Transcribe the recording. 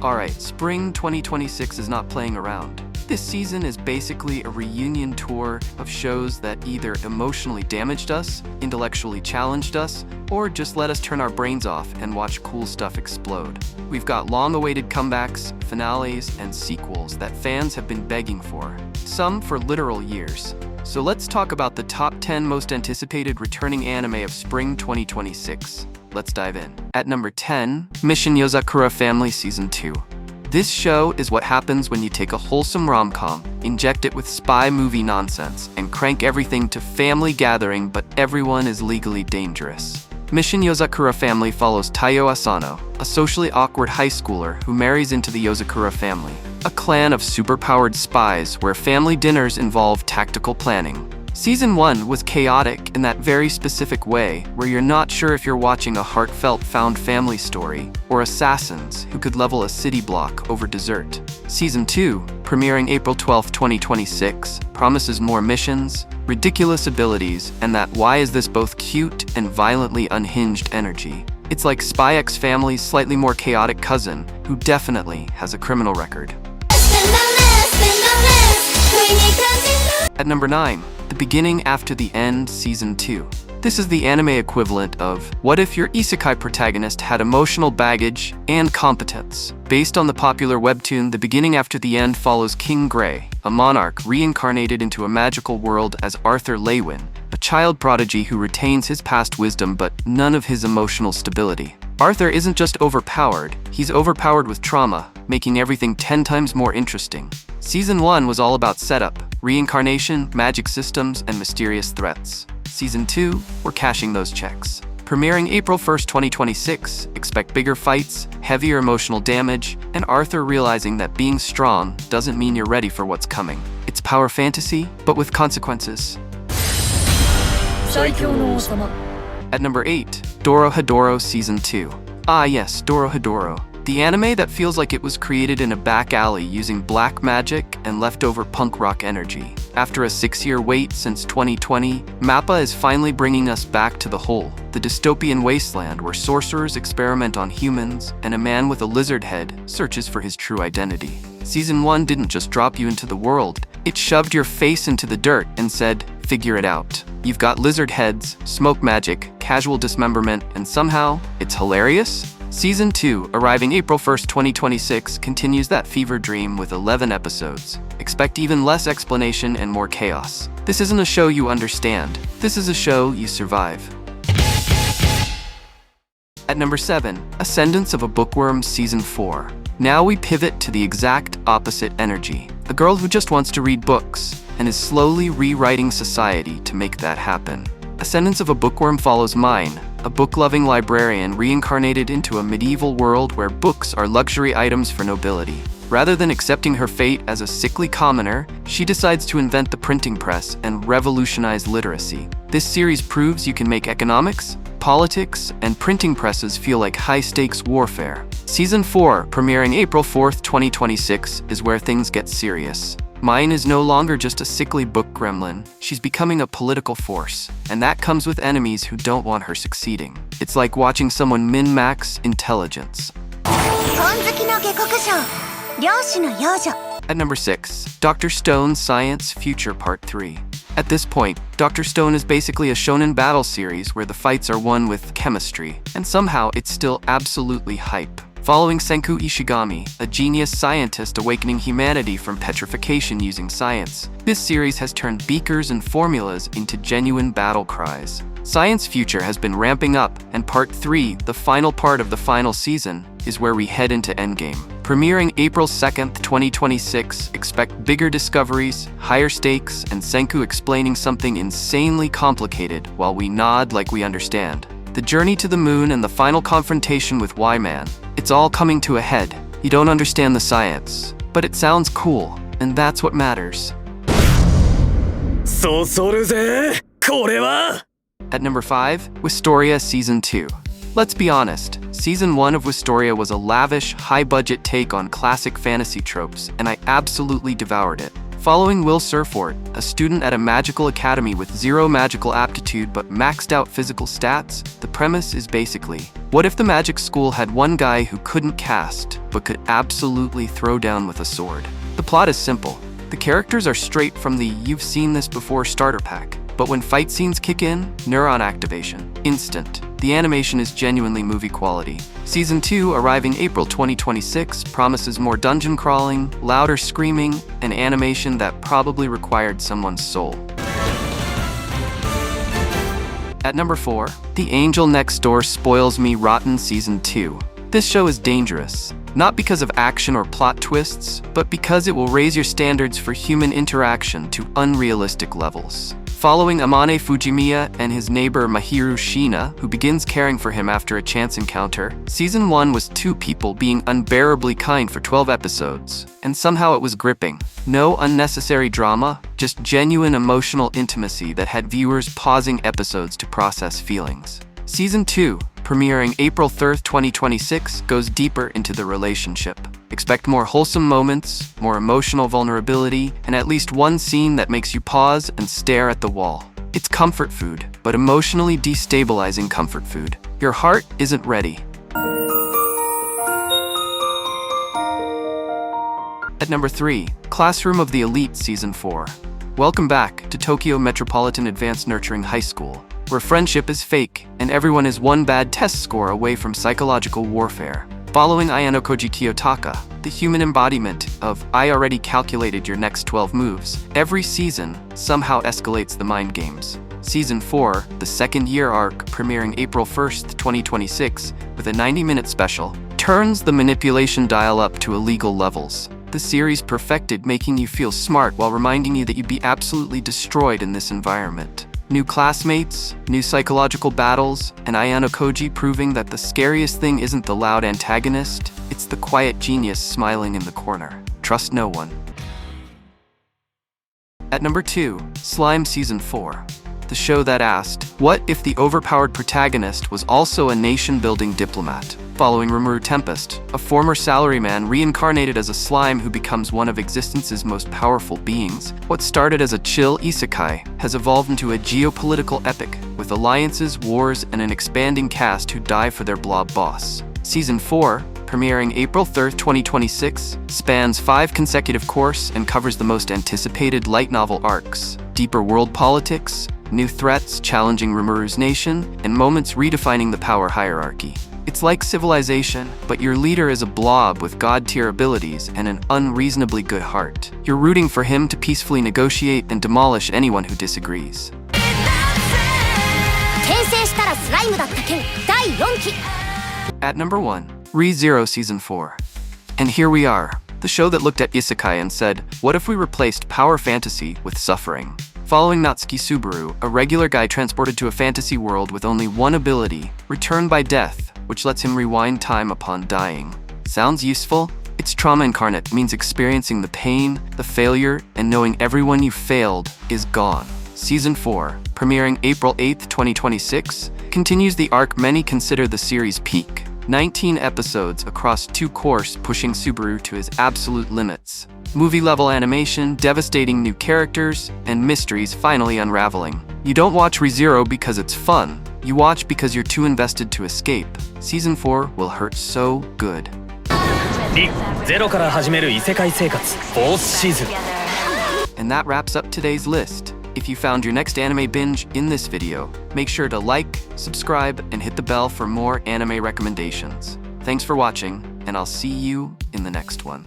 Alright, spring 2026 is not playing around. This season is basically a reunion tour of shows that either emotionally damaged us, intellectually challenged us, or just let us turn our brains off and watch cool stuff explode. We've got long-awaited comebacks, finales, and sequels that fans have been begging for, some for literal years. So let's talk about the top 10 most anticipated returning anime of spring 2026. Let's dive in. At number 10, Mission Yozakura Family Season 2. This show is what happens when you take a wholesome rom-com, inject it with spy movie nonsense, and crank everything to family gathering but everyone is legally dangerous. Mission Yozakura Family follows Taiyo Asano, a socially awkward high schooler who marries into the Yozakura family, a clan of superpowered spies where family dinners involve tactical planning. Season 1 was chaotic in that very specific way, where you're not sure if you're watching a heartfelt found family story or assassins who could level a city block over dessert. Season 2, premiering April 12, 2026, promises more missions, ridiculous abilities, and that why is this both cute and violently unhinged energy. It's like Spy X Family's slightly more chaotic cousin, who definitely has a criminal record. At number 9, The Beginning After the End Season 2. This is the anime equivalent of what if your isekai protagonist had emotional baggage and competence. Based on the popular webtoon, The Beginning After the End follows King Gray, a monarch reincarnated into a magical world as Arthur Lewin, a child prodigy who retains his past wisdom but none of his emotional stability. Arthur isn't just overpowered, he's overpowered with trauma, making everything 10 times more interesting. Season 1 was all about setup, reincarnation, magic systems, and mysterious threats. Season 2, we're cashing those checks. Premiering April 1st, 2026, expect bigger fights, heavier emotional damage, and Arthur realizing that being strong doesn't mean you're ready for what's coming. It's power fantasy, but with consequences. At number 8, Dorohedoro Season 2. Ah yes, Dorohedoro. The anime that feels like it was created in a back alley using black magic and leftover punk rock energy. After a 6-year wait since 2020, MAPPA is finally bringing us back to the whole, the dystopian wasteland where sorcerers experiment on humans and a man with a lizard head searches for his true identity. Season 1 didn't just drop you into the world, it shoved your face into the dirt and said, figure it out. You've got lizard heads, smoke magic, casual dismemberment, and somehow, it's hilarious? Season 2, arriving April 1st, 2026, continues that fever dream with 11 episodes. Expect even less explanation and more chaos. This isn't a show you understand. This is a show you survive. At number 7, Ascendance of a Bookworm Season 4. Now we pivot to the exact opposite energy. A girl who just wants to read books and is slowly rewriting society to make that happen. Ascendance of a Bookworm follows Mine, a book-loving librarian reincarnated into a medieval world where books are luxury items for nobility. Rather than accepting her fate as a sickly commoner, she decides to invent the printing press and revolutionize literacy. This series proves you can make economics, politics, and printing presses feel like high-stakes warfare. Season 4, premiering April 4th, 2026, is where things get serious. Mine is no longer just a sickly book gremlin, she's becoming a political force, and that comes with enemies who don't want her succeeding. It's like watching someone min-max intelligence. At number 6, Dr. Stone Science Future Part 3. At this point, Dr. Stone is basically a shonen battle series where the fights are won with chemistry, and somehow it's still absolutely hype. Following Senku Ishigami, a genius scientist awakening humanity from petrification using science, this series has turned beakers and formulas into genuine battle cries. Science Future has been ramping up, and Part 3, the final part of the final season, is where we head into Endgame. Premiering April 2nd, 2026, expect bigger discoveries, higher stakes, and Senku explaining something insanely complicated while we nod like we understand. The journey to the moon and the final confrontation with Y-Man. It's all coming to a head. You don't understand the science, but it sounds cool, and that's what matters. At number 5, Wistoria Season 2. Let's be honest, Season 1 of Wistoria was a lavish, high-budget take on classic fantasy tropes, and I absolutely devoured it. Following Will Surfort, a student at a magical academy with zero magical aptitude but maxed out physical stats, the premise is basically, what if the magic school had one guy who couldn't cast, but could absolutely throw down with a sword? The plot is simple. The characters are straight from the "you've seen this before" starter pack, but when fight scenes kick in, neuron activation, instant. The animation is genuinely movie quality. Season 2, arriving April 2026, promises more dungeon crawling, louder screaming, and animation that probably required someone's soul. At number 4, The Angel Next Door Spoils Me Rotten Season 2. This show is dangerous, not because of action or plot twists, but because it will raise your standards for human interaction to unrealistic levels. Following Amane Fujimiya and his neighbor Mahiru Shina, who begins caring for him after a chance encounter, Season 1 was two people being unbearably kind for 12 episodes, and somehow it was gripping. No unnecessary drama, just genuine emotional intimacy that had viewers pausing episodes to process feelings. Season 2, premiering April 3rd, 2026, goes deeper into the relationship. Expect more wholesome moments, more emotional vulnerability, and at least one scene that makes you pause and stare at the wall. It's comfort food, but emotionally destabilizing comfort food. Your heart isn't ready. At number 3, Classroom of the Elite Season 4. Welcome back to Tokyo Metropolitan Advanced Nurturing High School, where friendship is fake and everyone is one bad test score away from psychological warfare. Following Ayano Koji Kiyotaka, the human embodiment of "I already calculated your next 12 moves," every season somehow escalates the mind games. Season 4, the second year arc, premiering April 1st, 2026, with a 90-minute special, turns the manipulation dial up to illegal levels. The series perfected making you feel smart while reminding you that you'd be absolutely destroyed in this environment. New classmates, new psychological battles, and Ayano Koji proving that the scariest thing isn't the loud antagonist, it's the quiet genius smiling in the corner. Trust no one. At number 2, Slime Season 4. The show that asked, what if the overpowered protagonist was also a nation-building diplomat? Following Rimuru Tempest, a former salaryman reincarnated as a slime who becomes one of existence's most powerful beings, what started as a chill isekai has evolved into a geopolitical epic, with alliances, wars, and an expanding cast who die for their blob boss. Season 4, premiering April 3rd, 2026, spans 5 consecutive courses and covers the most anticipated light novel arcs, deeper world politics, new threats challenging Rimuru's nation, and moments redefining the power hierarchy. It's like Civilization, but your leader is a blob with god-tier abilities and an unreasonably good heart. You're rooting for him to peacefully negotiate and demolish anyone who disagrees. At number 1, Re:Zero Season 4. And here we are, the show that looked at isekai and said, what if we replaced power fantasy with suffering? Following Natsuki Subaru, a regular guy transported to a fantasy world with only one ability, Return by Death, which lets him rewind time upon dying. Sounds useful? It's trauma incarnate, means experiencing the pain, the failure, and knowing everyone you failed is gone. Season 4, premiering April 8th, 2026, continues the arc many consider the series' peak. 19 episodes across 2 courses pushing Subaru to his absolute limits. Movie-level animation, devastating new characters, and mysteries finally unraveling. You don't watch Re:Zero because it's fun. You watch because you're too invested to escape. Season 4 will hurt so good. And that wraps up today's list. If you found your next anime binge in this video, make sure to like, subscribe, and hit the bell for more anime recommendations. Thanks for watching, and I'll see you in the next one.